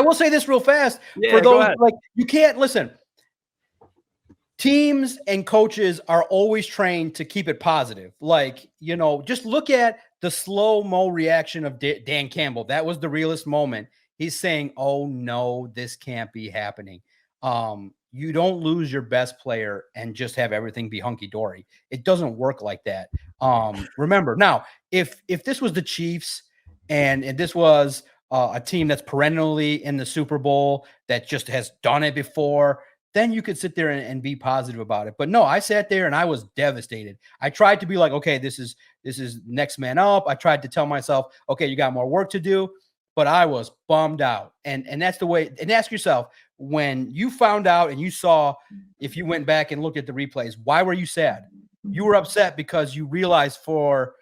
will say this real fast. Yeah, for those, like, you can't listen. Teams and coaches are always trained to keep it positive. Like, just look at the slow-mo reaction of Dan Campbell. That was the realest moment. He's saying, oh, no, this can't be happening. You don't lose your best player and just have everything be hunky-dory. It doesn't work like that. Remember, now, if this was the Chiefs and this was a team that's perennially in the Super Bowl that just has done it before, then you could sit there and be positive about it. But no, I sat there and I was devastated. I tried to be like, okay, this is next man up. I tried to tell myself, okay, you got more work to do, but I was bummed out. And that's the way. And ask yourself, when you found out and you saw, if you went back and looked at the replays, why were you sad? You were upset because you realized for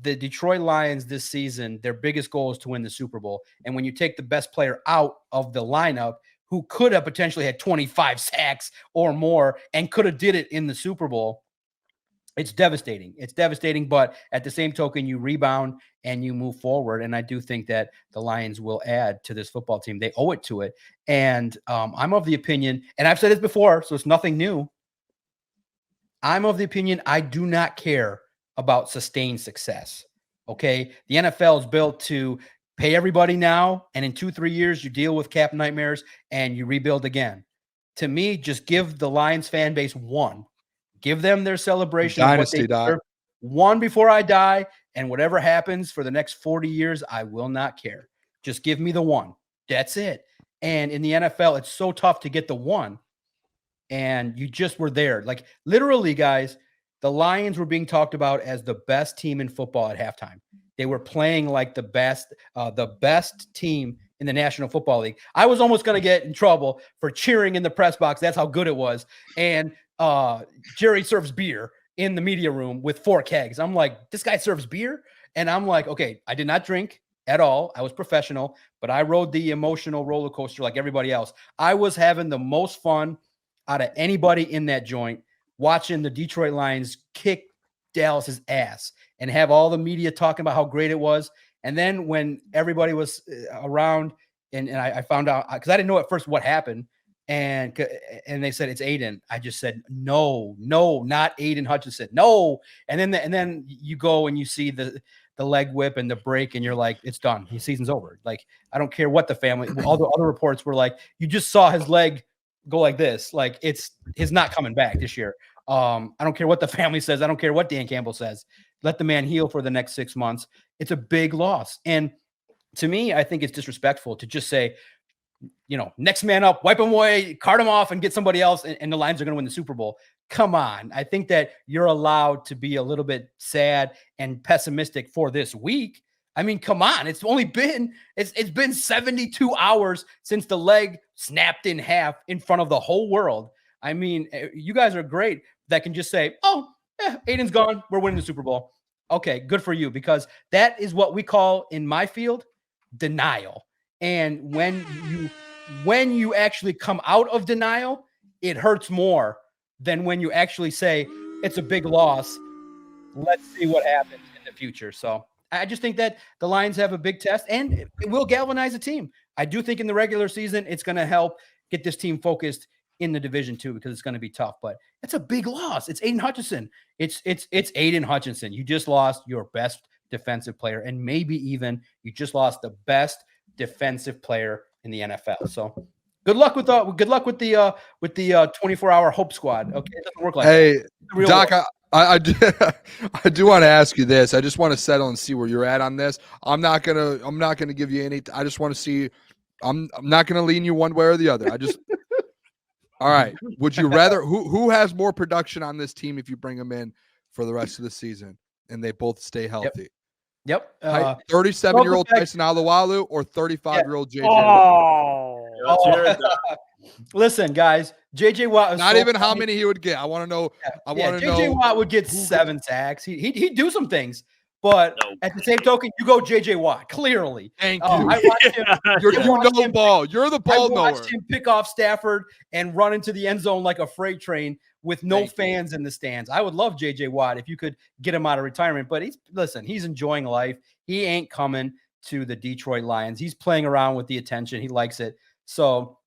the Detroit Lions this season, their biggest goal is to win the Super Bowl. And when you take the best player out of the lineup, who could have potentially had 25 sacks or more and could have did it in the Super Bowl, it's devastating. It's devastating, but at the same token, you rebound and you move forward. And I do think that the Lions will add to this football team. They owe it to it. And I'm of the opinion, and I've said this before, so it's nothing new. I'm of the opinion I do not care about sustained success. Okay. The NFL is built to pay everybody now, and in 2-3 years, you deal with cap nightmares and you rebuild again. To me, just give the Lions fan base one. Give them their celebration. Dynasty, Doc. One before I die, and whatever happens for the next 40 years, I will not care. Just give me the one. That's it. And in the NFL, it's so tough to get the one. And you just were there. Like, literally, guys, the Lions were being talked about as the best team in football at halftime. They were playing like the best team in the National Football League. I was almost going to get in trouble for cheering in the press box. That's how good it was. And Jerry serves beer in the media room with 4 kegs. I'm like, this guy serves beer? And I'm like, okay, I did not drink at all. I was professional, but I rode the emotional roller coaster like everybody else. I was having the most fun out of anybody in that joint, watching the Detroit Lions kick Dallas's ass and have all the media talking about how great it was. And then when everybody was around and I found out, because I didn't know at first what happened, and they said it's Aidan. I just said, no, not Aidan Hutchinson. No. And then you go and you see the leg whip and the break, and you're like, it's done. His season's over. Like, I don't care what the family, all the other reports were like, you just saw his leg go like this. Like, he's not coming back this year. I don't care what the family says. I don't care what Dan Campbell says. Let the man heal for the next 6 months. It's a big loss. And to me, I think it's disrespectful to just say, next man up, wipe him away, cart him off, and get somebody else, and the Lions are going to win the Super Bowl. Come on. I think that you're allowed to be a little bit sad and pessimistic for this week. I mean, come on. It's only been 72 hours since the leg snapped in half in front of the whole world. I mean, you guys are great that can just say, oh, Aidan's gone. We're winning the Super Bowl. Okay, good for you, because that is what we call in my field denial. And when you actually come out of denial, it hurts more than when you actually say it's a big loss. Let's see what happens in the future. So I just think that the Lions have a big test, and it will galvanize the team. I do think in the regular season, it's going to help get this team focused in the division too, because it's going to be tough, but it's a big loss. It's Aidan Hutchinson. It's Aidan Hutchinson. You just lost your best defensive player, and maybe even you just lost the best defensive player in the NFL. So good luck with the 24-hour hope squad. Okay. It doesn't work like that. Hey, Doc, I do want to ask you this. I just want to settle and see where you're at on this. I'm not gonna give you any. I just want to see. I'm not gonna lean you one way or the other. All right. Would you rather who has more production on this team if you bring them in for the rest of the season and they both stay healthy? Yep. 37-year-old Tyson Alualu or 35-year-old JJ Watt? Listen, guys, JJ Watt. Not even how many he would get. I want to know. JJ Watt would get 7 sacks. He'd do some things. But at the same token, you go JJ Watt, clearly. Thank you. I watched him. You know ball. You're the ball knower. I watched him pick off Stafford and run into the end zone like a freight train with no fans in the stands. I would love JJ Watt if you could get him out of retirement. But he's enjoying life. He ain't coming to the Detroit Lions. He's playing around with the attention. He likes it. So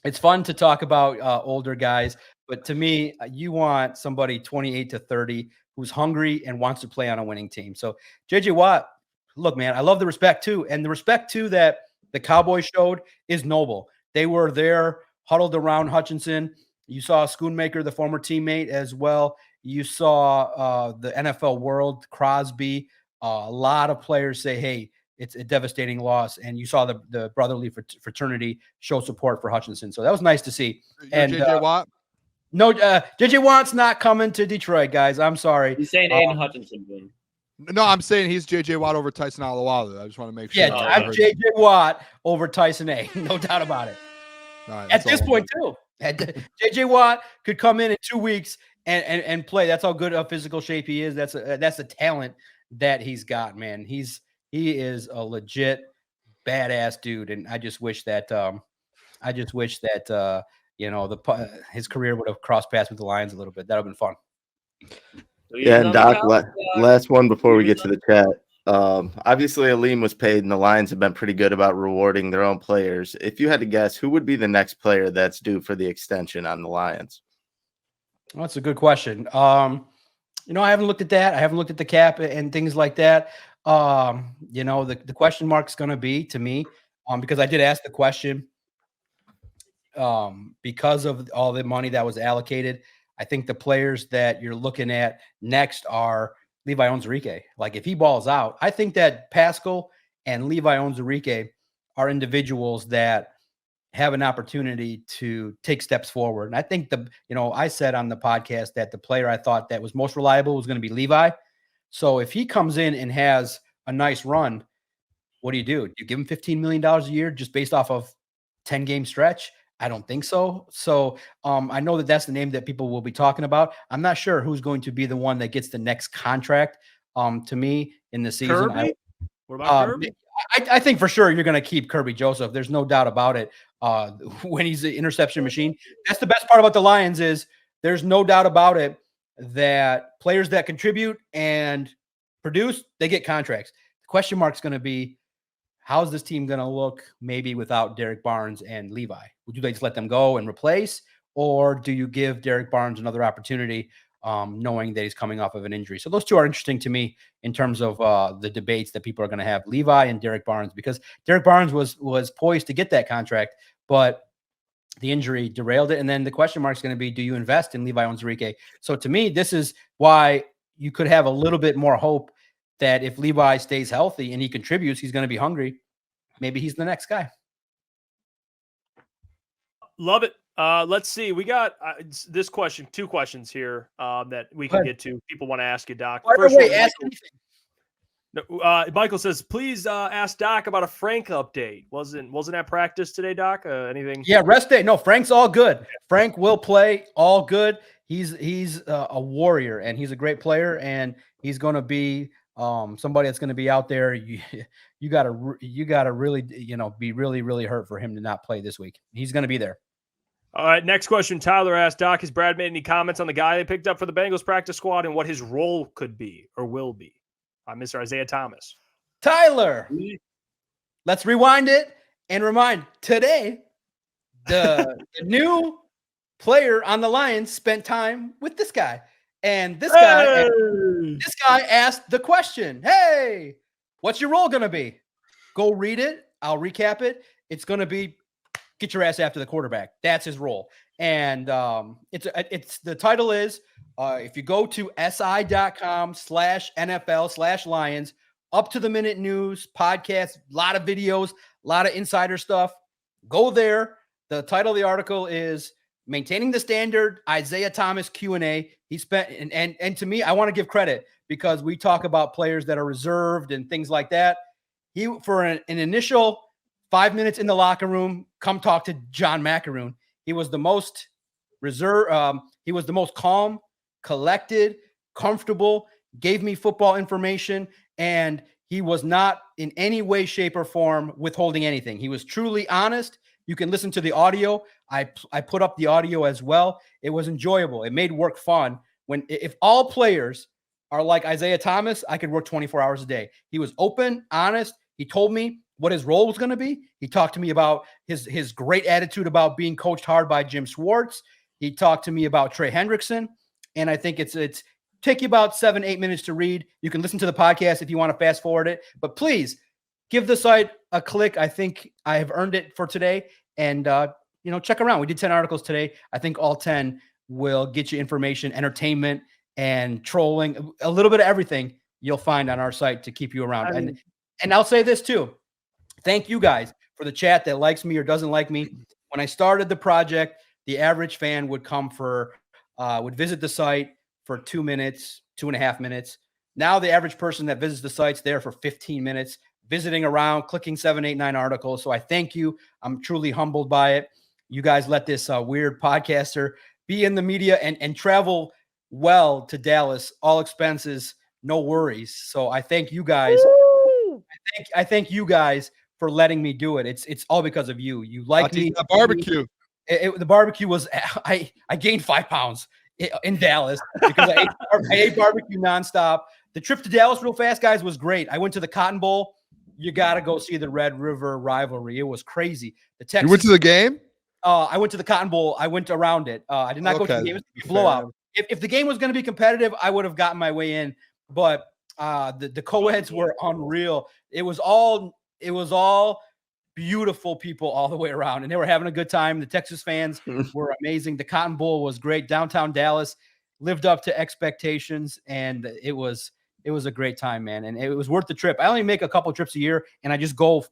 it's fun to talk about older guys. But to me, you want somebody 28 to 30 who's hungry and wants to play on a winning team. So JJ Watt, look, man, I love the respect too. And the respect too that the Cowboys showed is noble. They were there huddled around Hutchinson. You saw Schoonmaker, the former teammate, as well. You saw the NFL world, Crosby. A lot of players say, hey, it's a devastating loss. And you saw the brotherly fraternity show support for Hutchinson. So that was nice to see. And JJ Watt? No, JJ Watt's not coming to Detroit, guys. I'm sorry. He's saying Aidan Hutchinson. Boone. No, I'm saying he's JJ Watt over Tyson Alualu. I just want to make sure. Yeah, I'm JJ Watt over Tyson A. No doubt about it. Right, At this point, too. JJ Watt could come in 2 weeks and play. That's how good a physical shape he is. That's a talent that he's got, man. He is a legit badass dude, and I just wish that his career would have crossed paths with the Lions a little bit. That would have been fun. Yeah, and Doc, last one before we get to the chat. Obviously, Alim was paid, and the Lions have been pretty good about rewarding their own players. If you had to guess, who would be the next player that's due for the extension on the Lions? Well, that's a good question. I haven't looked at that. I haven't looked at the cap and things like that. The question mark is going to be, to me, because I did ask the question, because of all the money that was allocated. I think the players that you're looking at next are Levi Onwuzurike. Like, if he balls out, I think that Pascal and Levi Onwuzurike are individuals that have an opportunity to take steps forward. And I think I said on the podcast that the player I thought that was most reliable was going to be Levi. So if he comes in and has a nice run, what do? Do you give him $15 million a year just based off of 10-game stretch? I don't think so. So I know that that's the name that people will be talking about. I'm not sure who's going to be the one that gets the next contract to me in the season. Kirby? What about Kirby? I think for sure you're going to keep Kirby Joseph. There's no doubt about it. When he's the interception machine, that's the best part about the Lions is there's no doubt about it that players that contribute and produce, they get contracts. The question mark is going to be, how's this team going to look maybe without Derek Barnes and Levi? Would you just let them go and replace, or do you give Derek Barnes another opportunity, knowing that he's coming off of an injury? So those two are interesting to me in terms of the debates that people are going to have, Levi and Derek Barnes, because Derek Barnes was poised to get that contract, but the injury derailed it. And then the question mark is going to be, do you invest in Levi Onwuzurike? So to me, this is why you could have a little bit more hope that if Levi stays healthy and he contributes, he's going to be hungry. Maybe he's the next guy. Love it. Let's see. We got this question, 2 questions here that we can get to. People want to ask you, Doc. First one, ask anything. Michael says, please ask Doc about a Frank update. Wasn't at practice today, Doc? Anything? Yeah, rest day. No, Frank's all good. Frank will play, all good. He's a warrior, and he's a great player, and he's going to be somebody that's going to be out there. You got to really, be really, really hurt for him to not play this week. He's going to be there. All right, next question. Tyler asked, Doc, has Brad made any comments on the guy they picked up for the Bengals practice squad and what his role could be or will be? Mr. Isaiah Thomas. Tyler, let's rewind it and remind today the new player on the Lions spent time with this guy. And this guy asked the question, hey, what's your role going to be? Go read it. I'll recap it. It's going to be get your ass after the quarterback. That's his role. And it's the title is, if you go to si.com/NFL/Lions, up to the minute news, podcast, a lot of videos, a lot of insider stuff. Go there. The title of the article is Maintaining the Standard, Isaiah Thomas Q&A. He spent, and to me, I want to give credit because we talk about players that are reserved and things like that. He, for an initial 5 minutes in the locker room, come talk to John Maakaron. He was the most reserved. He was the most calm, collected, comfortable, gave me football information, and he was not in any way, shape, or form withholding anything. He was truly honest. You can listen to the audio. I put up the audio as well. It was enjoyable. It made work fun. If all players are like Isaiah Thomas, I could work 24 hours a day. He was open, honest. He told me what his role was going to be. He talked to me about his great attitude about being coached hard by Jim Schwartz. He talked to me about Trey Hendrickson. And I think it's take you about 7-8 minutes to read. You can listen to the podcast if you want to fast forward it, but please give the site a click. I think I have earned it for today. And, check around. We did 10 articles today. I think all 10 will get you information, entertainment, and trolling, a little bit of everything you'll find on our site to keep you around. And I'll say this too. Thank you guys for the chat that likes me or doesn't like me. When I started the project, the average fan would come would visit the site for 2 minutes, 2.5 minutes. Now the average person that visits the site's there for 15 minutes, visiting around, clicking 7, 8, 9 articles. So I thank you. I'm truly humbled by it. You guys let this weird podcaster be in the media and travel well to Dallas, all expenses, no worries. So I thank you guys. I thank you guys for letting me do it. It's all because of you. You like me. The barbecue. The barbecue was I gained 5 pounds in Dallas because I ate barbecue nonstop. The trip to Dallas, real fast, guys, was great. I went to the Cotton Bowl. You got to go see the Red River rivalry. It was crazy. You went to the game? I went to the Cotton Bowl. I went around it. I did not go to the game. It was a blowout. If the game was going to be competitive, I would have gotten my way in. But the co-eds were unreal. It was all beautiful people all the way around, and they were having a good time. The Texas fans were amazing. The Cotton Bowl was great. Downtown Dallas lived up to expectations, and it was a great time, man. And it was worth the trip. I only make a couple trips a year, and I just go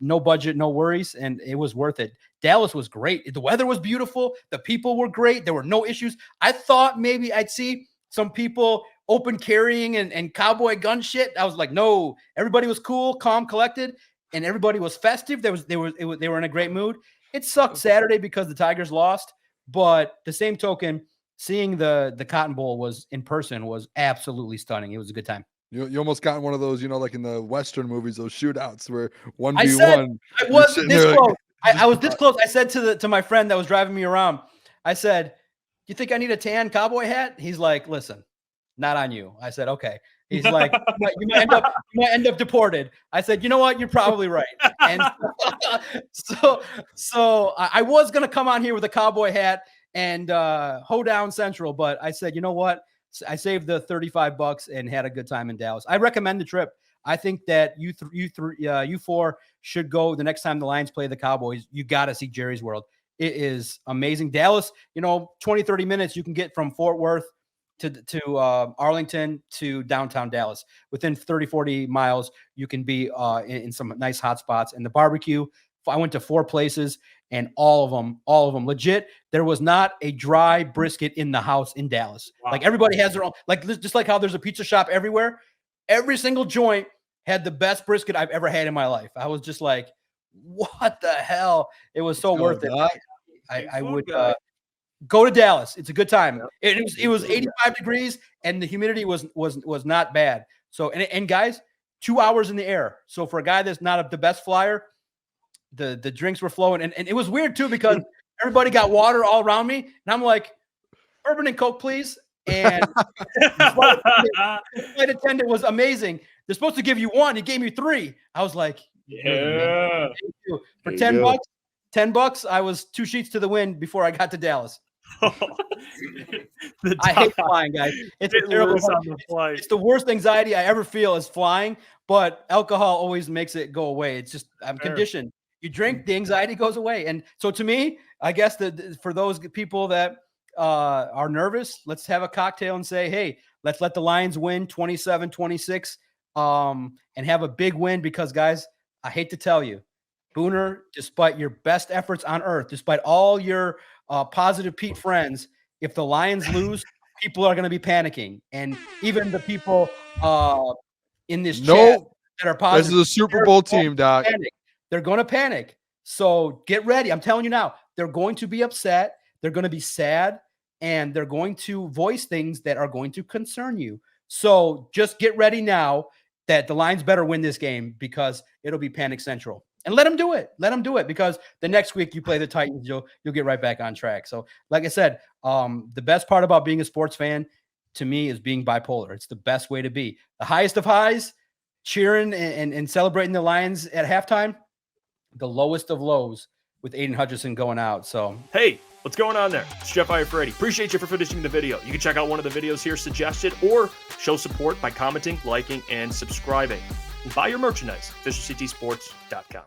no budget, no worries, and it was worth it. Dallas was great. The weather was beautiful. The people were great. There were no issues. I thought maybe I'd see some people open carrying and cowboy gun shit. I was like, no, everybody was cool, calm, collected, and everybody was festive. They were in a great mood. It sucked Saturday because the Tigers lost, but the same token, seeing the Cotton Bowl was in person was absolutely stunning. It was a good time. You almost got one of those, like in the Western movies, those shootouts where 1v1. I was this close. I was this close. I said to my friend that was driving me around, I said, "You think I need a tan cowboy hat?" He's like, "Listen, not on you." I said, "Okay." He's like, you might end up deported. I said, "You know what? You're probably right." And so I was gonna come on here with a cowboy hat and hoe down Central, but I said, you know what? I saved the $35 and had a good time in Dallas. I recommend the trip. I think that you four should go the next time the Lions play the Cowboys. You got to see Jerry's World. It is amazing. Dallas, 20, 30 minutes you can get from Fort Worth to Arlington to downtown Dallas. Within 30, 40 miles, you can be in some nice hot spots. And the barbecue, I went to 4 places, and all of them legit. There was not a dry brisket in the house in Dallas. Wow. Like everybody has their own, just like how there's a pizza shop everywhere. Every single joint had the best brisket I've ever had in my life. I was just like, what the hell? It was so worth it. I would go to Dallas. It's a good time. It was 85 degrees and the humidity was not bad. So, and guys, 2 hours in the air. So for a guy that's not the best flyer, the drinks were flowing. And it was weird too, because everybody got water all around me. And I'm like, bourbon and Coke, please. And the flight attendant was amazing. They're supposed to give you 1. He gave me 3. I was like, yeah. Thank you. For $10, I was 2 sheets to the wind before I got to Dallas. I hate flying, guys. It's a terrible flight. It's the worst anxiety I ever feel is flying, but alcohol always makes it go away. It's just, I'm conditioned. You drink, the anxiety goes away. And so to me, I guess for those people that are nervous, let's have a cocktail and say, hey, let's let the Lions win 27-26 and have a big win, because guys, I hate to tell you, Booner, despite your best efforts on earth, despite all your positive Pete friends, if the Lions lose, people are going to be panicking. And even the people in this chat that are positive. This is a Super Bowl team, Doc. They're going to panic. So get ready. I'm telling you now, they're going to be upset. They're going to be sad, and they're going to voice things that are going to concern you. So just get ready now that the Lions better win this game, because it'll be panic central. And let them do it. Let them do it, because the next week you play the Titans, you'll get right back on track. So like I said, the best part about being a sports fan to me is being bipolar. It's the best way to be. The highest of highs, cheering and celebrating the Lions at halftime. The lowest of lows with Aidan Hutchinson going out. So, hey, what's going on there? It's Jeff Iafrate. Appreciate you for finishing the video. You can check out one of the videos here suggested, or show support by commenting, liking, and subscribing. And buy your merchandise, officialctsports.com.